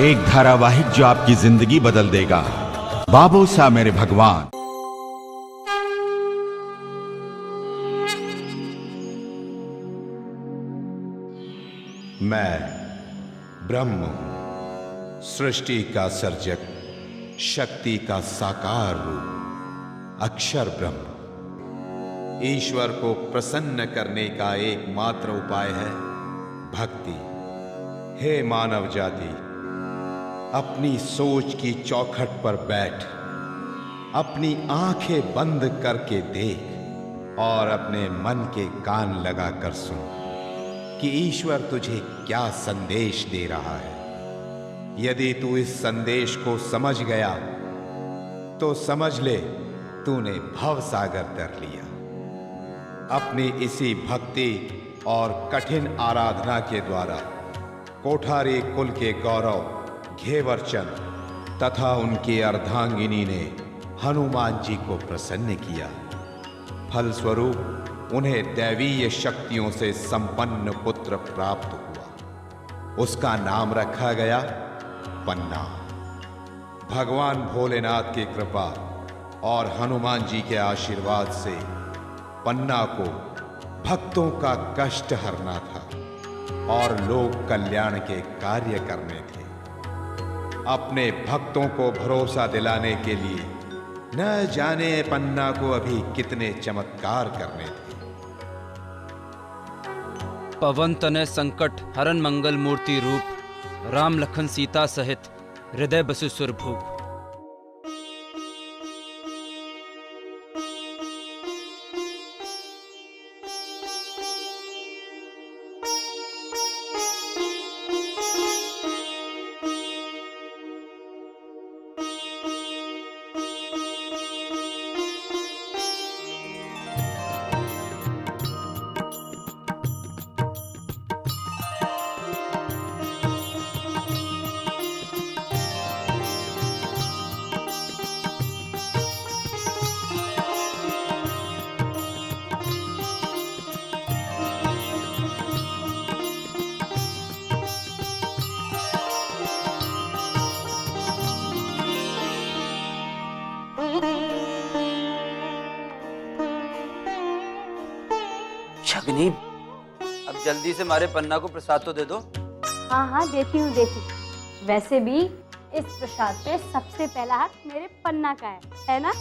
एक धारावाहिक जो आपकी जिंदगी बदल देगा। बाबूसा मेरे भगवान। मैं ब्रह्म हूं, सृष्टि का सर्जक, शक्ति का साकार रूप, अक्षर ब्रह्म। ईश्वर को प्रसन्न करने का एकमात्र उपाय है भक्ति। हे मानव जाति, अपनी सोच की चौखट पर बैठ, अपनी आंखें बंद करके देख और अपने मन के कान लगाकर सुन कि ईश्वर तुझे क्या संदेश दे रहा है। यदि तू इस संदेश को समझ गया तो समझ ले तूने भव सागर तर लिया। अपनी इसी भक्ति और कठिन आराधना के द्वारा कोठारी कुल के गौरव घेवरचंद तथा उनकी अर्धांगिनी ने हनुमान जी को प्रसन्न किया। फलस्वरूप उन्हें दैवीय शक्तियों से संपन्न पुत्र प्राप्त हुआ। उसका नाम रखा गया पन्ना। भगवान भोलेनाथ की कृपा और हनुमान जी के आशीर्वाद से पन्ना को भक्तों का कष्ट हरना था और लोक कल्याण के कार्य करने थे। अपने भक्तों को भरोसा दिलाने के लिए न जाने पन्ना को अभी कितने चमत्कार करने थे। पवन तनय संकट हरण मंगल मूर्ति रूप, राम लखन सीता सहित हृदय बसु सुर भूप। शगनी, अब जल्दी से हमारे पन्ना को प्रसाद तो दे दो। हाँ हाँ, देती हूँ देती हूँ। वैसे भी इस प्रसाद पे सबसे पहला हाथ मेरे पन्ना का है ना?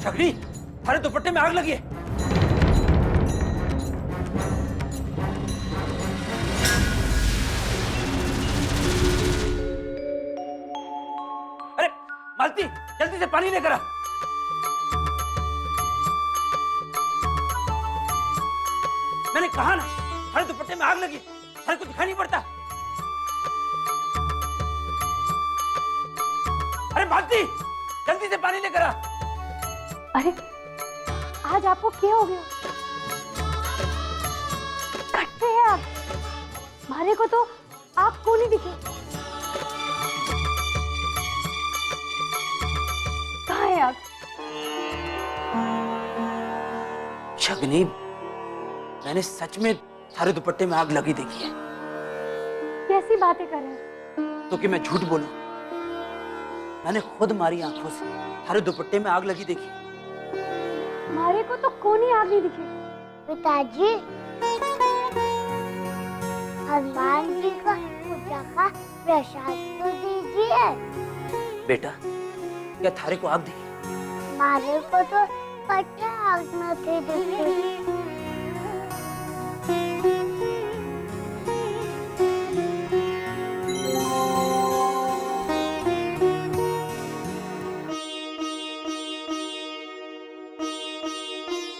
शगनी, हमारे दुपट्टे में आग लगी है। मालती, जल्दी से पानी लेकर आ। मैंने कहा ना, हमारे दुपट्टे में आग लगी, हमारे को दिखाई नहीं पड़ता। अरे मालती, जल्दी से पानी लेकर आ। अरे आज आपको क्या हो गया? कटते हैं आप। मारे को तो आपको नहीं दिखे। कहाँ है आप? शगनी, मैंने सच में थारे दुपट्टे में आग लगी देखी है। कैसी बातें कर रहे हैं? तो कि मैं झूठ बोलूं? मैंने खुद मारी आंखों से थारे दुपट्टे में आग लगी देखी। मारे को तो कोनी आग नहीं दिखे। पिताजी, हनुमान जी का पूजा का प्रसाद तो दीजिए। बेटा, क्या थारे को आग दिखी? मारे को तो पता आग न थे दिखे।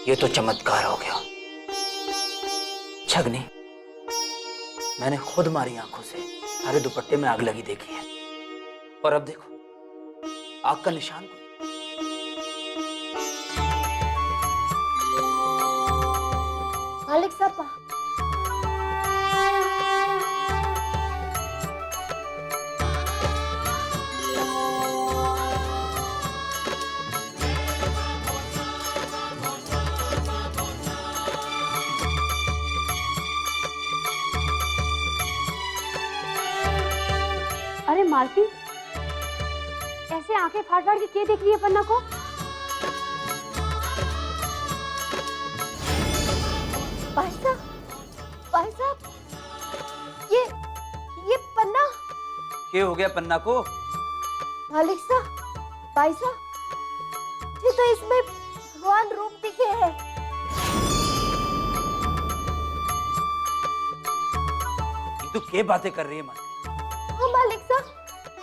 ये तो चमत्कार हो गया। छगनी, मैंने खुद मारी आंखों से थारे दुपट्टे में आग लगी देखी है। और अब देखो, आग का निशान। मालिक साहब, मालती ऐसे आंखें फाड़ फाड़ के क्या देख रही है पन्ना को? भाई साहब, ये पन्ना। क्या हो गया पन्ना को? मालिक साहब, भाई साहब, ये तो इसमें भगवान रूप दिखे हैं। ये तो क्या बातें कर रही है मालती? हाँ मालिक साहब,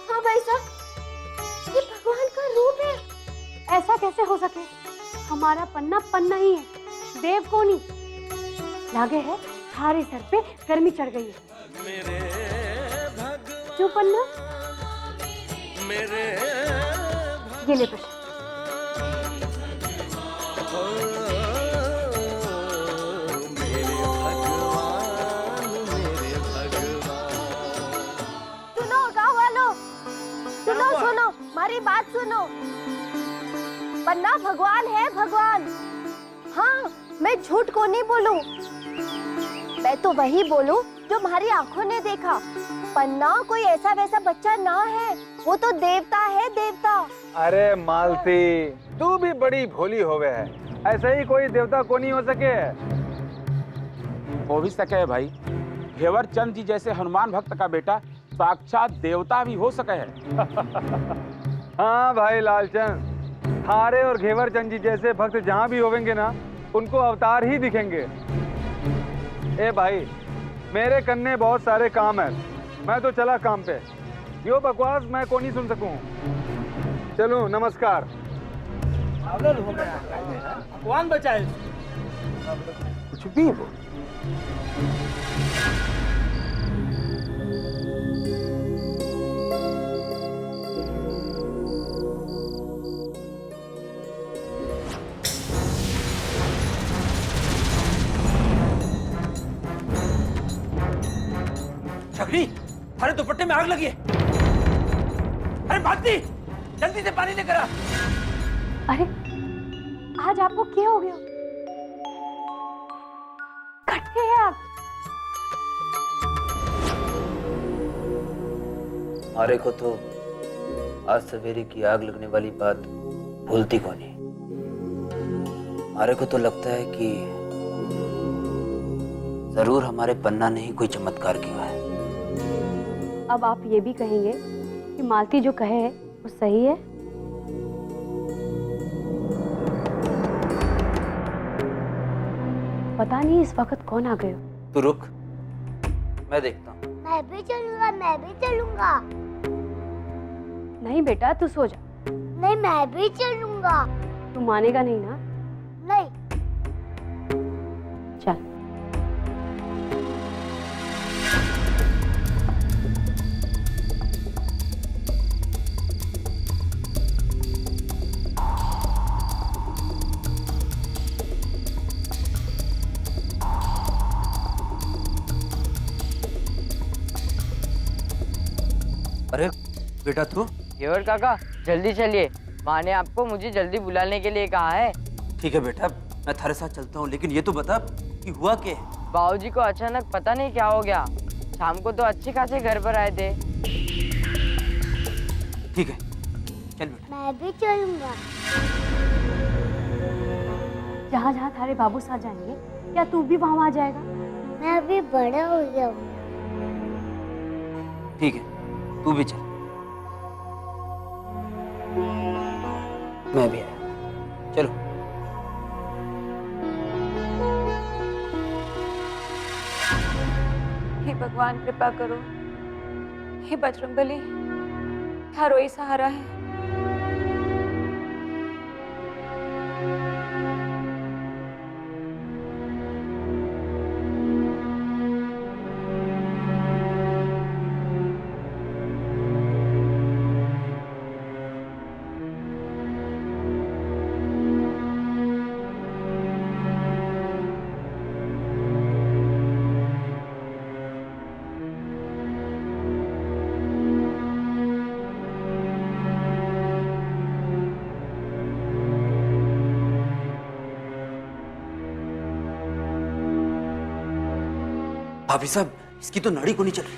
हाँ भाई साहब, ये भगवान का रूप है। ऐसा कैसे हो सके? हमारा पन्ना पन्ना ही है, देव को नहीं। लागे है थारे सर पे गर्मी चढ़ गई है। क्यों पन्ना? ये ले प्रसाद। सुनो गाँव वालों, सुनो, हमारी बात सुनो। पन्ना भगवान है, भगवान। हाँ, मैं झूठ को नहीं बोलूं। मैं तो वही बोलूं जो हमारी आंखों ने देखा। पन्ना कोई ऐसा वैसा बच्चा ना है, वो तो देवता है, देवता। अरे मालती, तू भी बड़ी भोली होवे है। ऐसा ही कोई देवता को नहीं हो सके। हो भी सके है भाई। घेवर चंद जी जैसे हनुमान भक्त का बेटा साक्षात देवता भी हो सके है। हाँ भाई लालचंद, थारे और घेवर चंद जी जैसे भक्त जहाँ भी होवेंगे ना, उनको अवतार ही दिखेंगे। ए भाई, मेरे कन्ने बहुत सारे काम है, मैं तो चला काम पे। यो बकवास मैं को नहीं सुन सकूं। चलो नमस्कार। भगवान बचाए। कुछ भी हो। छकरी, अरे दुपट्टे में आग लगी है। अरे भागती, जल्दी से पानी लेकर आ। अरे आज आपको क्या हो गया? कट्टे हैं आप। हमारे को तो आज सवेरे की आग लगने वाली बात भूलती कौन है। हमारे को तो लगता है कि जरूर हमारे पन्ना ने ही कोई चमत्कार किया है। अब आप ये भी कहेंगे कि मालती जो कहे है वो सही है? पता नहीं इस वक्त कौन आ गए हो। तू रुक, मैं देखता हूँ। मैं भी चलूंगा, मैं भी चलूंगा। नहीं बेटा, तू सो जा। नहीं, मैं भी चलूंगा। तू मानेगा नहीं ना? नहीं। चल। अरे बेटा तू? घेवर काका, जल्दी चलिए। माँ ने आपको मुझे जल्दी बुलाने के लिए कहा है। ठीक है बेटा, मैं थारे साथ चलता हूँ, लेकिन ये तो बता कि हुआ क्या है? बाबूजी को अचानक पता नहीं क्या हो गया। शाम को तो अच्छे खासे घर पर आए थे। ठीक है, चल बेटा। मैं भी चलूंगा। जहाँ जहाँ थारे बाबू साथ जाएंगे, क्या तू भी वहाँ आ जाएगा? मैं अभी बड़ा हो गया हूँ। ठीक है, तू भी चल। मैं भी आया। चलो। हे भगवान कृपा करो। हे बजरंगबली, थारो ही सहारा है। भाभी साहब, इसकी तो नाड़ी को नहीं चल रही।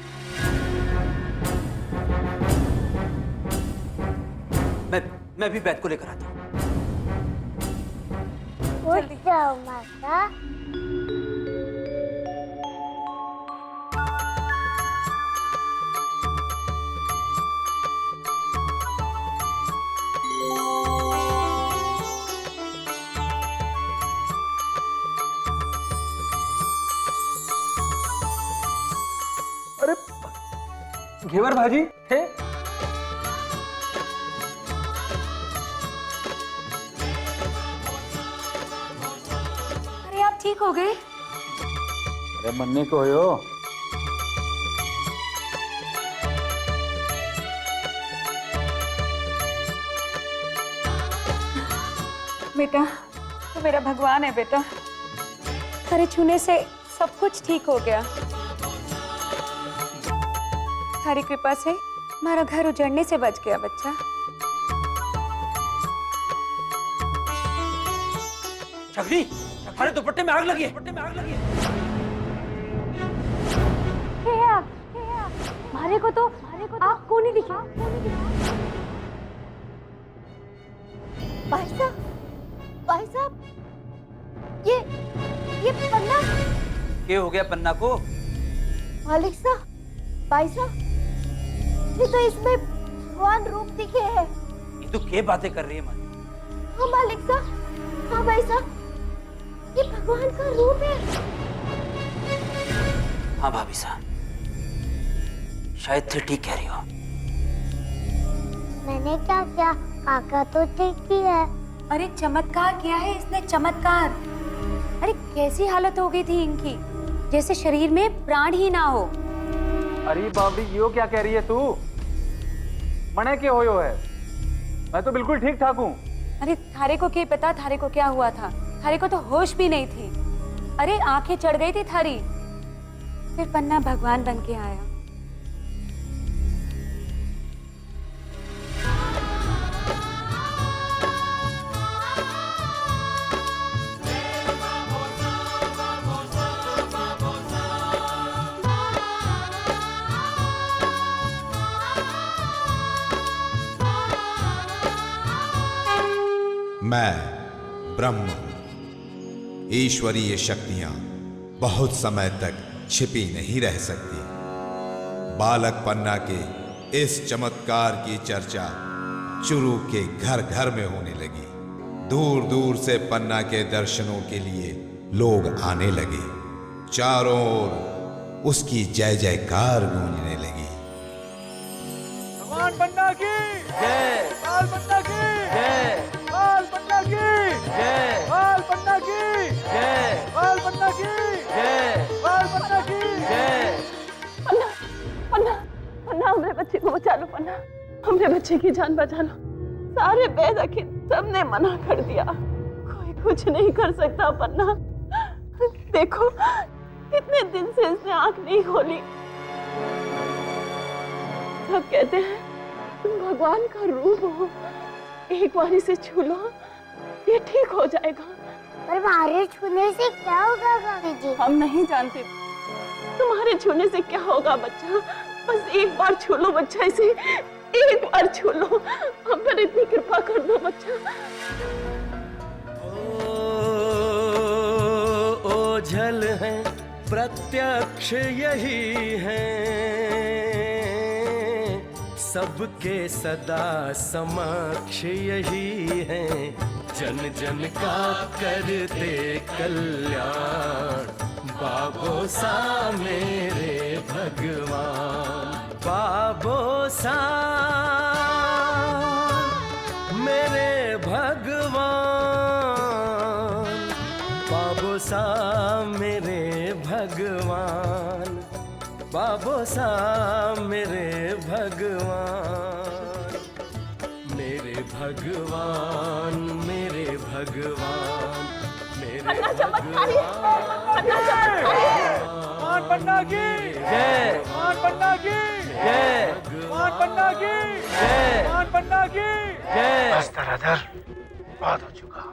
मैं भी बैत को लेकर आता हूँ। उठ जाओ माता। अरे घेवर भाजी है? अरे आप ठीक हो गए? अरे मन्ने को हो। बेटा तो मेरा भगवान है बेटा। तेरे छूने से सब कुछ ठीक हो गया। थारी कृपा से हमारा घर उजड़ने से बच गया बच्चा। छकरी, हमारे दुपट्टे में आग लगी है। दुपट्टे में आग लगी है। मारे को तो आग को नहीं दिखा। भाई साहब, ये पन्ना। क्या हो गया पन्ना को? मालिक साहब, भाई साहब, ये तो इसमें भगवान रूप दिखे है। ये तो क्या बातें कर रही है माँ? हाँ मालिक साहब, हाँ भाई साहब, ये भगवान का रूप है। हाँ भाभी साहब, शायद थे ठीक कह रही हो। मैंने क्या किया? काका तो ठीक किया है। अरे चमत्कार किया है इसने, चमत्कार। अरे कैसी हालत हो गई थी इनकी, जैसे शरीर में प्राण ही ना हो। अरे बाबरी यो क्या कह रही है तू? मने के होयो है? मैं तो बिल्कुल ठीक ठाक हूँ। अरे थारे को क्या पता थारे को क्या हुआ था? थारे को तो होश भी नहीं थी। अरे आंखें चढ़ गई थी थारी। फिर पन्ना भगवान बन के आया। मैं ब्रह्म हूं। ईश्वरीय शक्तियां बहुत समय तक छिपी नहीं रह सकती। बालक पन्ना के इस चमत्कार की चर्चा चुरू के घर घर में होने लगी। दूर दूर से पन्ना के दर्शनों के लिए लोग आने लगे। चारों ओर उसकी जय जयकार गूंजने लगी। भगवान पन्ना की जय, बाल पन्ना की जय, बाल पन्ना की जय, बाल पन्ना की जय, बाल पन्ना की जय, बाल पन्ना की जय। पन्ना हमरे बच्चे को बचा लो। पन्ना हमरे बच्चे की जान बचा लो। सारे वैद आखिर सबने मना कर दिया। कोई कुछ नहीं कर सकता। पन्ना देखो, कितने दिन से इसने आंख नहीं खोली। सब कहते हैं तुम भगवान का रूप हो, एक बार इसे छू लो, ये ठीक हो जाएगा। पर हमारे छूने से क्या होगा काकी जी? हम नहीं जानते तुम्हारे छूने से क्या होगा बच्चा। बस एक बार छू लो बच्चा इसे, एक बार छू लो। हम पर इतनी कृपा कर दो बच्चा। ओझल है प्रत्यक्ष यही है, सबके सदा समक्ष यही है। जन जन का करते कल्याण, बाबो सा मेरे भगवान, बाबो सा मेरे भगवान, बाबो सा मेरे भगवान, बाबो सा मेरे भगवान, मेरे भगवान, मेरे भगवान, मेरे भगवान पन्ना की जय, पन्ना की जय, पन्ना की जय, पन्ना की जय। बस धराधर बात हो चुका।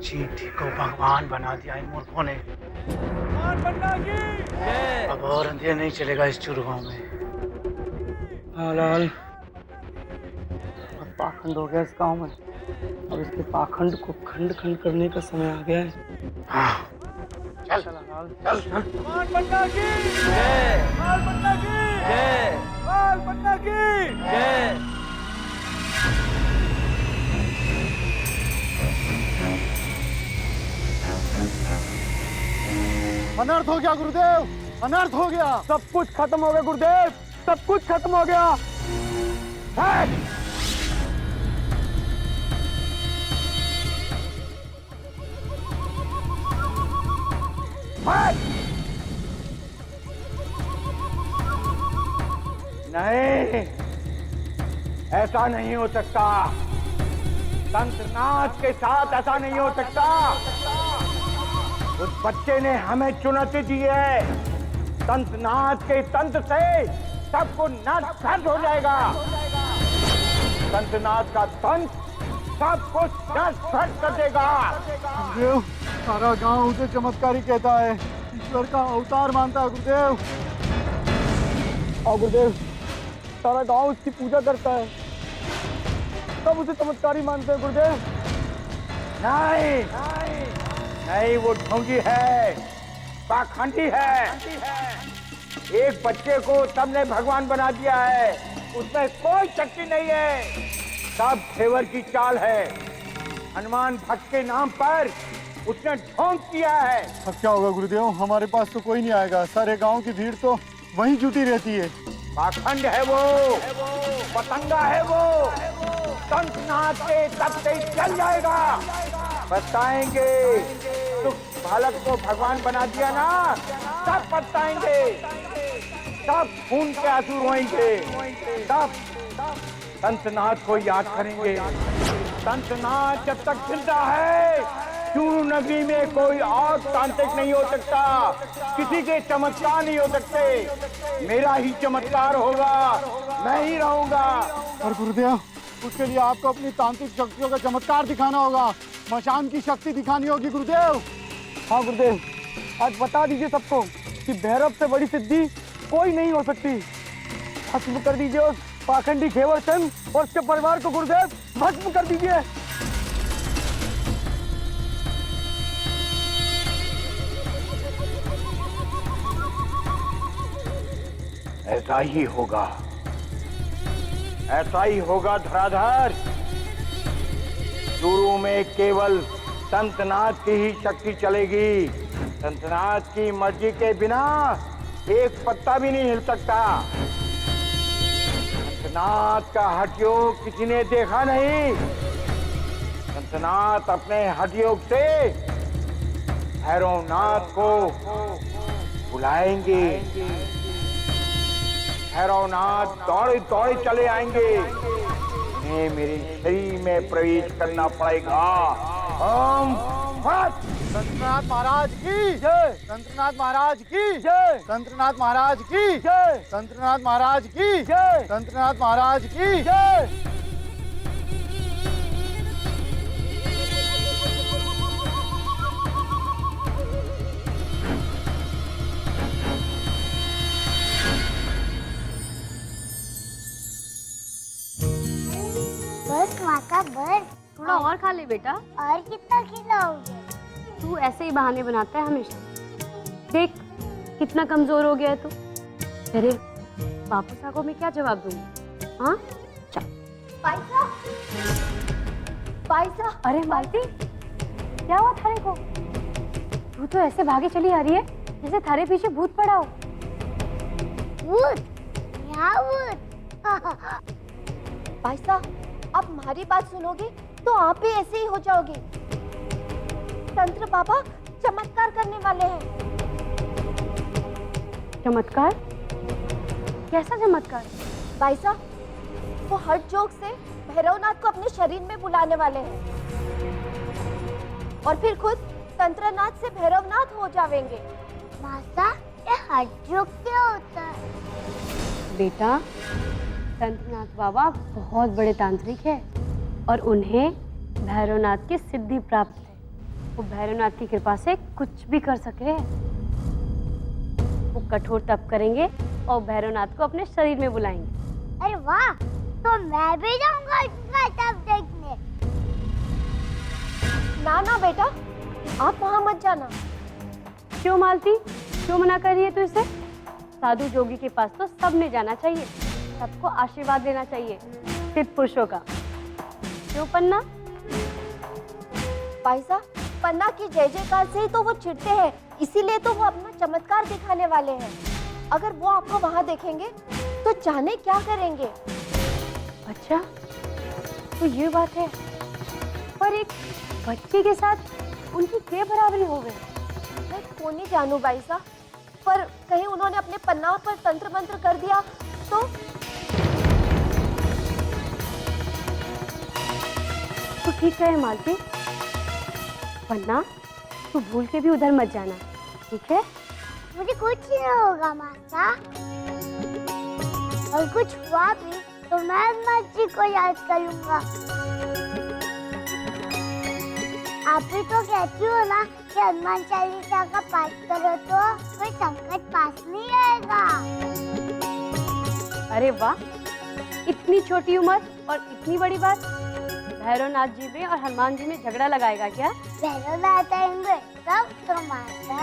चींटी को भगवान बना दिया इन मूर्खों ने। पन्ना की जय। अब और अंधेरा नहीं चलेगा इस चुरू गांव में। लाल, अब पाखंड हो गया इस गांव में। अब इसके पाखंड को खंड खंड करने का समय आ गया है। चल चल चल चल। हनुमान पन्ना की जय, लाल पन्ना की जय, लाल पन्ना की जय। अनर्थ हो गया गुरुदेव, अनर्थ हो गया। सब कुछ खत्म हो गया गुरुदेव, सब कुछ खत्म हो गया। नहीं, ऐसा नहीं हो सकता। तंत्रनाथ के साथ ऐसा नहीं हो सकता। उस बच्चे ने हमें चुनौती दी है। तंत्रनाथ के तंत्र से सबको नष्ट हो जाएगा। तंत्रनाथ का तंत्र सबको नष्ट कर देगा। गुरुदेव, सारा गांव उसे चमत्कारी कहता है, ईश्वर का अवतार मानता है गुरुदेव। और गुरुदेव, सारा गांव उसकी पूजा करता है, सब उसे चमत्कारी मानते हैं गुरुदेव। नहीं नहीं, वो ढोंगी है, पाखंडी है। एक बच्चे को सबने भगवान बना दिया है, उसमें कोई शक्ति नहीं है, सब घेवर की चाल है। हनुमान भक्त के नाम पर उसने ढोंग किया है। अब क्या होगा गुरुदेव? हमारे पास तो कोई नहीं आएगा, सारे गांव की भीड़ तो वहीं जुटी रहती है। पाखंड है वो, पतंगा है वो, तंत्रनाथ के तब से चल जाएगा। बताएंगे तो बालक को भगवान बना दिया ना, सब बताएंगे, सब खून के आंसू रोएंगे, सब तंत्रनाथ को याद करेंगे। तंत्रनाथ जब तक जिंदा है, चूरू नगरी में कोई और तांत्रिक नहीं हो सकता, किसी के चमत्कार नहीं हो सकते। मेरा ही चमत्कार होगा, मैं ही रहूंगा। और गुरुदेव, उसके लिए आपको अपनी तांत्रिक शक्तियों का चमत्कार दिखाना होगा, मशान की शक्ति दिखानी होगी गुरुदेव। हाँ गुरुदेव, आज बता दीजिए सबको कि भैरव से बड़ी सिद्धि कोई नहीं हो सकती। भस्म कर दीजिए उस पाखंडी घेवर चंद और उसके परिवार को गुरुदेव, भस्म कर दीजिए। ऐसा ही होगा, ऐसा ही होगा धराधर। चूरू में केवल तंत्रनाथ की ही शक्ति चलेगी। तंत्रनाथ की मर्जी के बिना एक पत्ता भी नहीं हिल सकता। तंत्रनाथ का हठयोग किसी ने देखा नहीं। तंत्रनाथ अपने हठयोग से भैरवनाथ को बुलाएंगे। भैरवनाथ दौड़े दौड़े चले आएंगे। उन्हें मेरे शरीर में प्रवेश करना पड़ेगा। ओम तंत्रनाथ महाराज की जय, तंत्रनाथ महाराज की जय, तंत्रनाथ महाराज की जय, तंत्रनाथ महाराज की जय, तंत्रनाथ महाराज की जय। बस माता बस। थोड़ा और खा ले बेटा। और कितना खिलाओगे? तू ऐसे ही बहाने बनाता है हमेशा। देख कितना कमजोर हो गया है तू। तेरे वापस आगो में क्या जवाब दूंगी? हाँ चल। पायसा, पायसा। अरे मालती, क्या हुआ थारे को? तू तो ऐसे भागे चली आ रही है जैसे थारे पीछे भूत पड़ा हो। भूत? क्या भूत? पायसा, आप हमारी बात सुनोगे तो आप भी ऐसे ही हो जाओगे। तंत्र बाबा चमत्कार करने वाले हैं। चमत्कार? कैसा चमत्कार? पायसा, वो हठ जोग से भैरवनाथ को अपने शरीर में बुलाने वाले हैं और फिर खुद तंत्रनाथ से भैरवनाथ हो जाएंगे। माता, ये हठ जोग क्या होता है? बेटा, तंत्रनाथ बाबा बहुत बड़े तांत्रिक है और उन्हें भैरवनाथ की सिद्धि प्राप्त है। वो भैरवनाथ की कृपा से कुछ भी कर सके हैं। वो कठोर तप करेंगे और भैरवनाथ को अपने शरीर में बुलाएंगे। अरे वाह, तो मैं भी जाऊंगा उसका तब देखने। ना ना बेटा, आप वहाँ मत जाना। क्यों मालती, क्यों मना कर रही है तू इसे? साधु जोगी के पास तो सबने जाना चाहिए, सबको आशीर्वाद देना चाहिए, सिद्ध पुरुषों का। क्यों पन्ना? भाई साहब, पन्ना की जय जयकार से ही तो वो चिढ़ते हैं, इसीलिए तो वो अपना चमत्कार दिखाने वाले हैं। अगर वो आपको वहाँ देखेंगे तो जाने क्या करेंगे। अच्छा, तो ये बात है। पर एक बच्चे के साथ उनकी क्या बराबरी हो गई? मैं क्यों नहीं जानू भाई साहब, पर कहीं उन्होंने अपने पन्ना पर तंत्र मंत्र कर दिया तो? ठीक है मालती, पन्ना तू भूल के भी उधर मत जाना, ठीक है? मुझे कुछ नहीं होगा माता, और कुछ हुआ भी तो मैं हनुमान जी को याद करूंगा। आप भी तो कहती हो ना कि हनुमान चालीसा का पाठ करो तो कोई संकट पास नहीं आएगा। अरे वाह, इतनी छोटी उम्र और इतनी बड़ी बात। भैरवनाथ जी में और हनुमान जी में झगड़ा लगाएगा क्या? भैरवनाथ आएंगे तब तो माता।